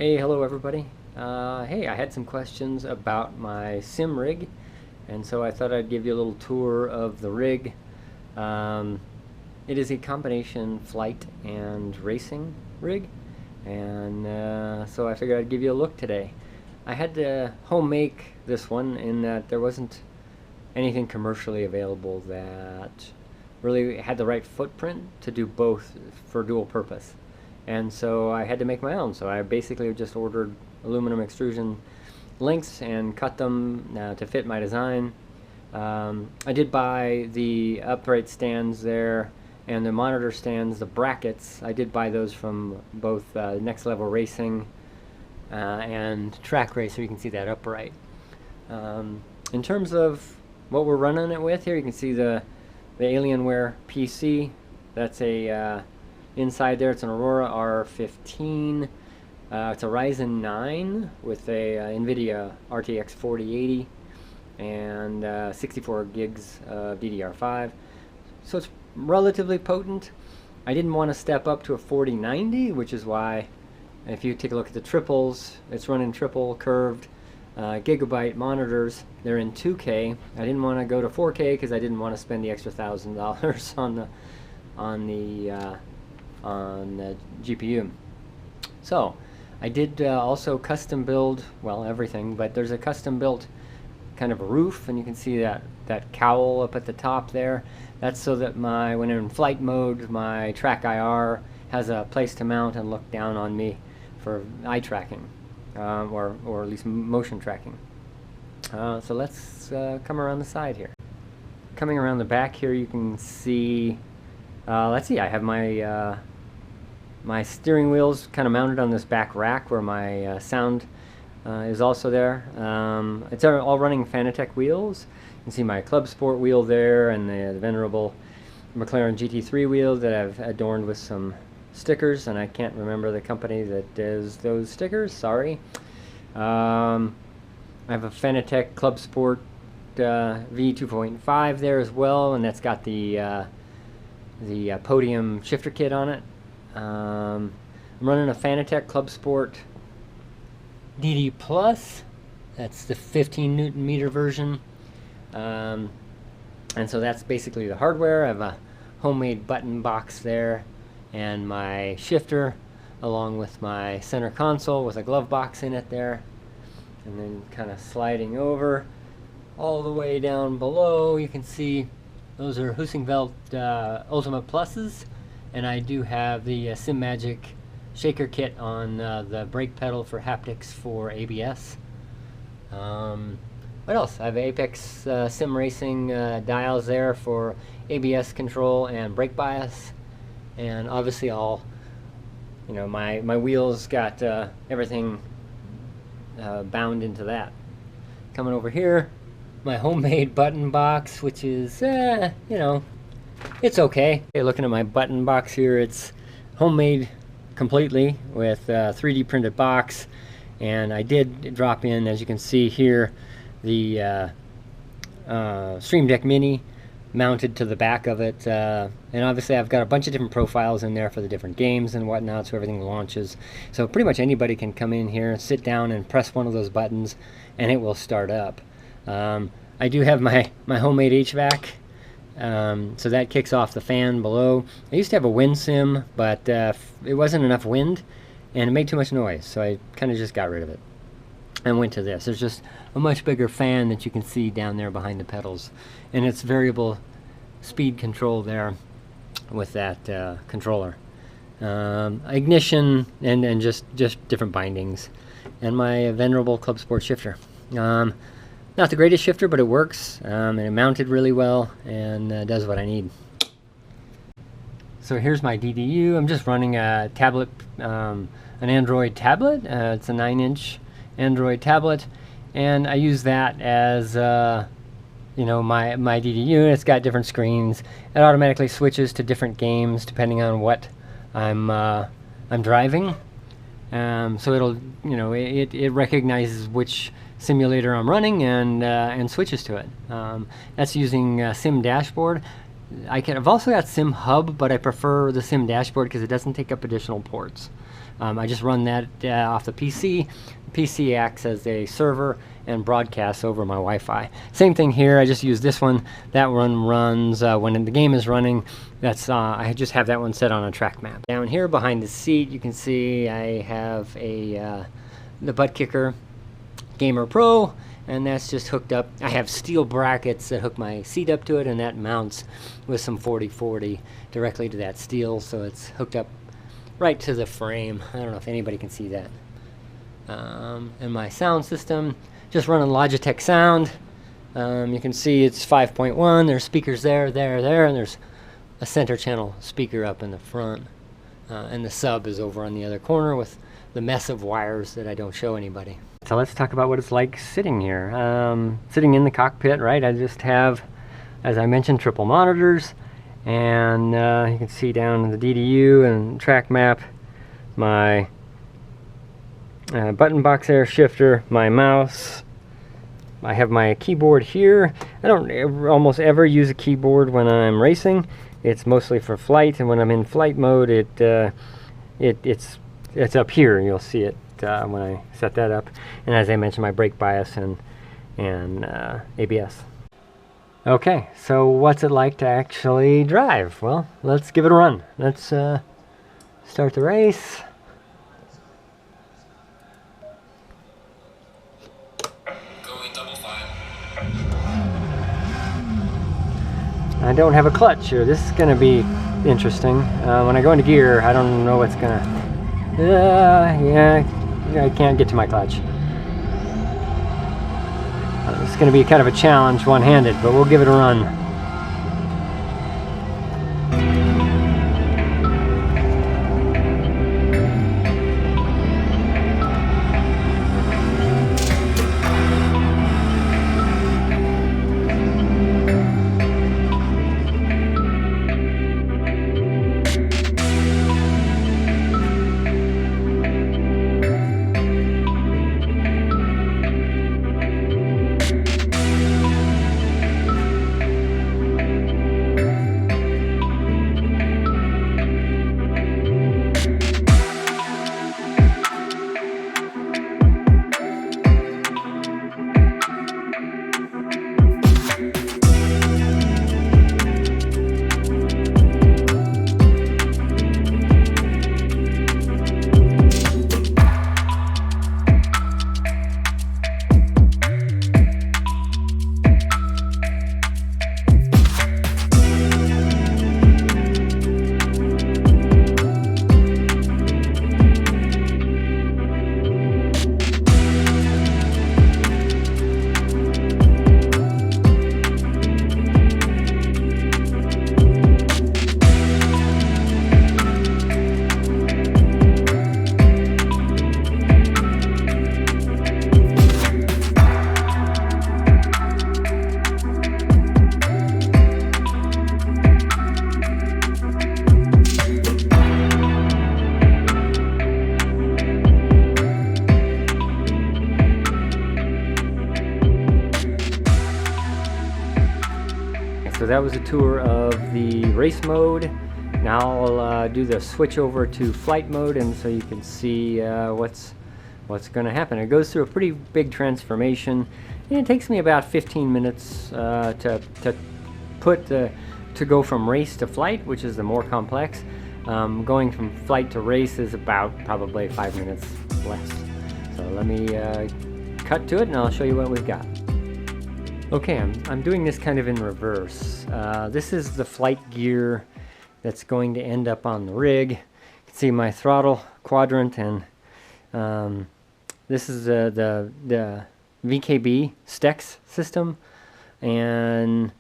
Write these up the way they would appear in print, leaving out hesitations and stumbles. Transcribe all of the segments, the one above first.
Hey, hello everybody. Hey, I had some questions about my sim rig, and so I thought I'd give you a little tour of the rig. It is a combination flight and racing rig, and so I figured I'd give you a look today. I had to home make this one in that there wasn't anything commercially available that really had the right footprint to do both for dual purpose. And so I had to make my own. So I basically just ordered aluminum extrusion links and cut them to fit my design. I did buy the upright stands there and the monitor stands, the brackets. I did buy those from both Next Level Racing and Track Racer. You can see that upright. In terms of what we're running it with here, you can see the Alienware PC. That's a inside there, it's an Aurora R15. It's a Ryzen 9 with a NVIDIA RTX 4080 and 64 gigs of DDR5. So it's relatively potent. I didn't want to step up to a 4090, which is why if you take a look at the triples, it's running triple curved gigabyte monitors. They're in 2K. I didn't want to go to 4K because I didn't want to spend the extra $1,000 on the GPU. So I did also custom build, well, everything, but there's a custom built kind of a roof, and you can see that cowl up at the top there. That's so that when I'm in flight mode, my Track IR has a place to mount and look down on me for eye tracking, or at least motion tracking. So let's come around the side here. Coming around the back here, you can see, let's see, I have my steering wheels kind of mounted on this back rack where my sound is also there. It's all running Fanatec wheels. You can see my Club Sport wheel there and the venerable McLaren GT3 wheel that I've adorned with some stickers, and I can't remember the company that does those stickers, sorry. I have a Fanatec Club Sport V2.5 there as well, and that's got the podium shifter kit on it. I'm running a Fanatec Club Sport DD Plus. That's the 15 Newton meter version. And so that's basically the hardware. I have a homemade button box there and my shifter along with my center console with a glove box in it there. And then kind of sliding over all the way down below, you can see those are Husingveld Ultimate Pluses, and I do have the SimMagic shaker kit on the brake pedal for haptics for ABS. What else? I have Apex Sim Racing dials there for ABS control and brake bias, and obviously all, you know, my wheels got everything bound into that. Coming over here, my homemade button box, which is, you know, it's okay. Looking at my button box here, it's homemade completely with 3D printed box, and I did drop in, as you can see here, the Stream Deck Mini mounted to the back of it, and obviously I've got a bunch of different profiles in there for the different games and whatnot, so everything launches. So pretty much anybody can come in here, sit down and press one of those buttons and it will start up. I do have my homemade HVAC, so that kicks off the fan below. I used to have a wind sim, but it wasn't enough wind and it made too much noise, so I kind of just got rid of it and went to this. There's just a much bigger fan that you can see down there behind the pedals, and it's variable speed control there with that controller. Ignition and just different bindings, and my venerable Club Sport shifter. Not the greatest shifter, but it works, and it mounted really well and does what I need. So here's my DDU. I'm just running a tablet, an Android tablet. It's a 9-inch Android tablet, and I use that as you know, my DDU. It's got different screens. It automatically switches to different games depending on what I'm driving. So it'll, you know, it recognizes which simulator I'm running and switches to it. That's using Sim Dashboard. I've also got Sim Hub, but I prefer the Sim Dashboard because it doesn't take up additional ports I just run that off the PC. The PC acts as a server and broadcasts over my Wi-Fi. Same thing here. I just use this one. That one runs when the game is running. That's I just have that one set on a track map. Down here behind the seat, you can see I have the butt kicker Gamer Pro, and that's just hooked up. I have steel brackets that hook my seat up to it, and that mounts with some 40/40 directly to that steel, so it's hooked up right to the frame. I don't know if anybody can see that. And my sound system, just running Logitech Sound. You can see it's 5.1. There's speakers there, and there's a center channel speaker up in the front. And the sub is over on the other corner with the mess of wires that I don't show anybody. So let's talk about what it's like sitting here. Sitting in the cockpit, right? I just have, as I mentioned, triple monitors. And you can see down in the DDU and track map, my button box air shifter, my mouse. I have my keyboard here. I don't almost ever use a keyboard when I'm racing. It's mostly for flight, and when I'm in flight mode, it's up here. You'll see it when I set that up. And as I mentioned, my brake bias and ABS. Okay, so what's it like to actually drive? Well, let's give it a run. Let's start the race. Going double file. I don't have a clutch here. This is going to be interesting. When I go into gear, I don't know what's going to... yeah, I can't get to my clutch. It's going to be kind of a challenge one-handed, but we'll give it a run. So that was a tour of the race mode. Now I'll do the switch over to flight mode, and so you can see what's going to happen. It goes through a pretty big transformation, and it takes me about 15 minutes to go from race to flight, which is the more complex. Going from flight to race is about probably 5 minutes less. So let me cut to it, and I'll show you what we've got. Okay, I'm doing this kind of in reverse. This is the flight gear that's going to end up on the rig. You can see my throttle quadrant, and this is the VKB STEX system, and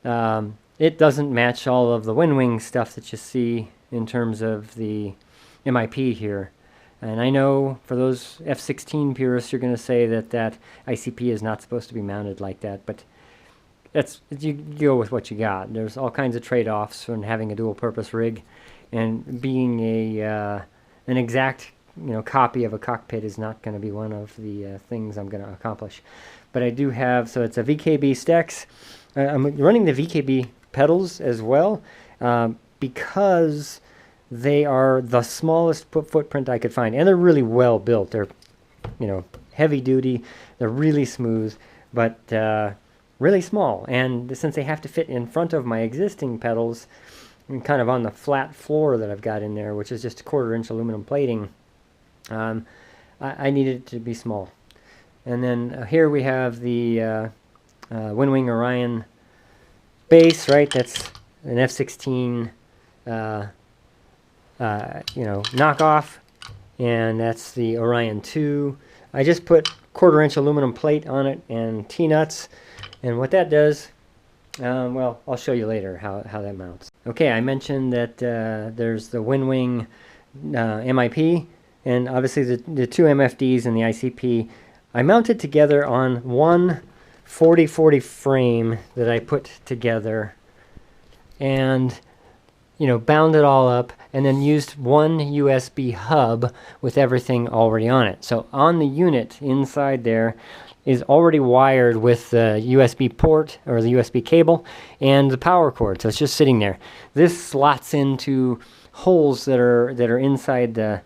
it doesn't match all of the WinWing stuff that you see in terms of the MIP here. And I know for those F-16 purists, you're going to say that ICP is not supposed to be mounted like that, but you go with what you got. There's all kinds of trade-offs from having a dual-purpose rig, and being an exact copy of a cockpit is not going to be one of the things I'm going to accomplish. But I do have, so it's a VKB STEX. I'm running the VKB pedals as well because they are the smallest footprint I could find, and they're really well built. They're, heavy duty. They're really smooth, but really small. And since they have to fit in front of my existing pedals, and kind of on the flat floor that I've got in there, which is just a 1/4-inch aluminum plating, I needed it to be small. And then here we have the Windwing Orion base, right? That's an F16 knockoff, and that's the Orion 2. I just put 1/4-inch aluminum plate on it and T-nuts, and what that does, well, I'll show you later how that mounts. Okay, I mentioned that there's the Windwing MIP, and obviously the two MFDs and the ICP. I mounted together on one 40/40 frame that I put together, and bound it all up, and then used one USB hub with everything already on it. So on the unit inside there is already wired with the USB port or the USB cable and the power cord. So it's just sitting there. This slots into holes that are inside the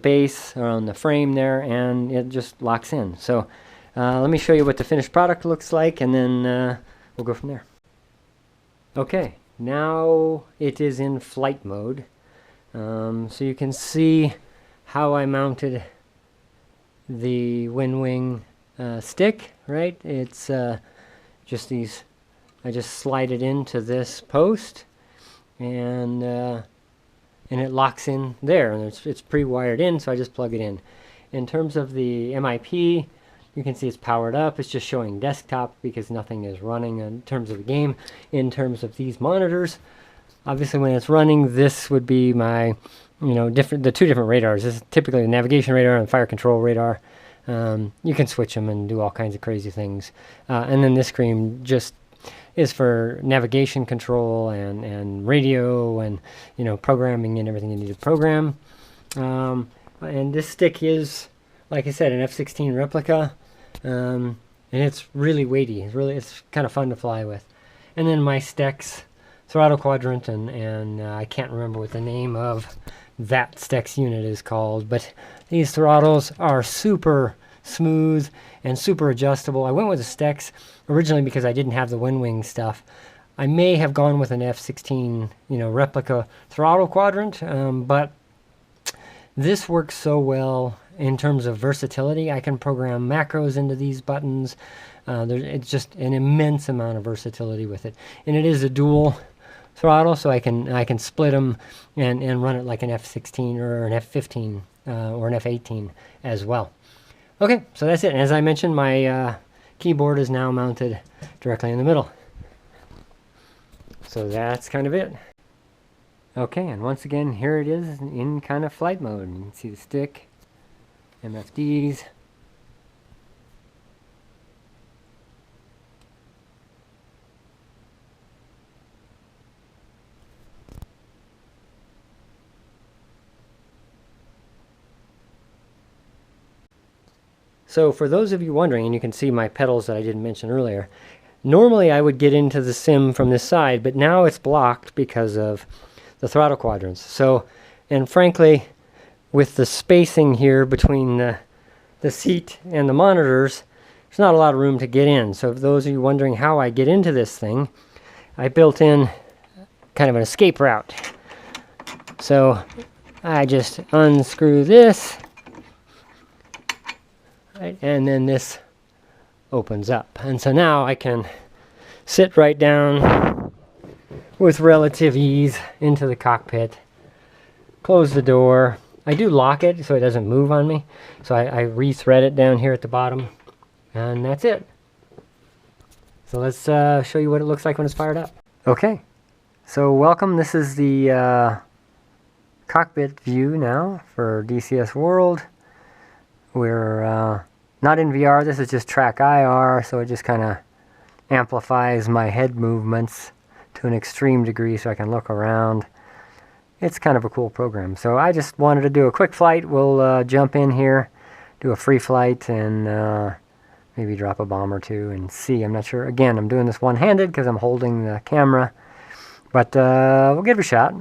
base or on the frame there, and it just locks in. So let me show you what the finished product looks like, and then we'll go from there. Okay. Now it is in flight mode, so you can see how I mounted the Windwing stick, right? It's just these, I just slide it into this post, and it locks in there, and it's pre-wired in, so I just plug it in. In terms of the MIP, you can see it's powered up. It's just showing desktop because nothing is running in terms of the game. In terms of these monitors, obviously when it's running, this would be my, the two different radars. This is typically the navigation radar and fire control radar. You can switch them and do all kinds of crazy things. And then this screen just is for navigation control and radio and, programming and everything you need to program. And this stick is, like I said, an F16 replica, and it's really weighty. It's kind of fun to fly with. And then my Stex throttle quadrant, and I can't remember what the name of that Stex unit is called, but these throttles are super smooth and super adjustable. I went with a Stex originally because I didn't have the Windwing stuff. I may have gone with an F16, replica throttle quadrant, but this works so well in terms of versatility. I can program macros into these buttons. It's just an immense amount of versatility with it, and it is a dual throttle, so I can split them and run it like an F16 or an F15 or an F18 as well. Okay, so that's it. And as I mentioned, my keyboard is now mounted directly in the middle. So that's kind of it. Okay, and once again, here it is in kind of flight mode. You can see the stick, MFDs. So for those of you wondering, and you can see my pedals that I didn't mention earlier, normally I would get into the sim from this side, but now it's blocked because of the throttle quadrants. So, and frankly, with the spacing here between the seat and the monitors, there's not a lot of room to get in. So for those of you wondering how I get into this thing, I built in kind of an escape route. So I just unscrew this, right, and then this opens up. And so now I can sit right down with relative ease into the cockpit, close the door. I do lock it so it doesn't move on me. So I re-thread it down here at the bottom, and that's it. So let's show you what it looks like when it's fired up. Okay, so welcome. This is the cockpit view now for DCS World. We're not in VR, this is just track IR, so it just kind of amplifies my head movements to an extreme degree so I can look around. It's kind of a cool program. So I just wanted to do a quick flight. We'll jump in here, do a free flight, and maybe drop a bomb or two and see. I'm not sure. Again, I'm doing this one-handed because I'm holding the camera, but we'll give it a shot.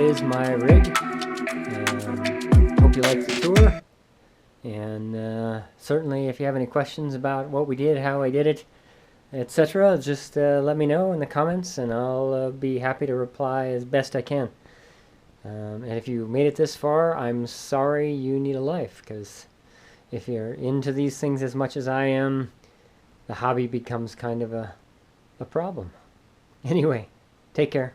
is my rig. Hope you liked the tour. And certainly if you have any questions about what we did, how I did it, etc., just let me know in the comments, and I'll be happy to reply as best I can. And if you made it this far, I'm sorry you need a life, because if you're into these things as much as I am, the hobby becomes kind of a problem. Anyway, take care.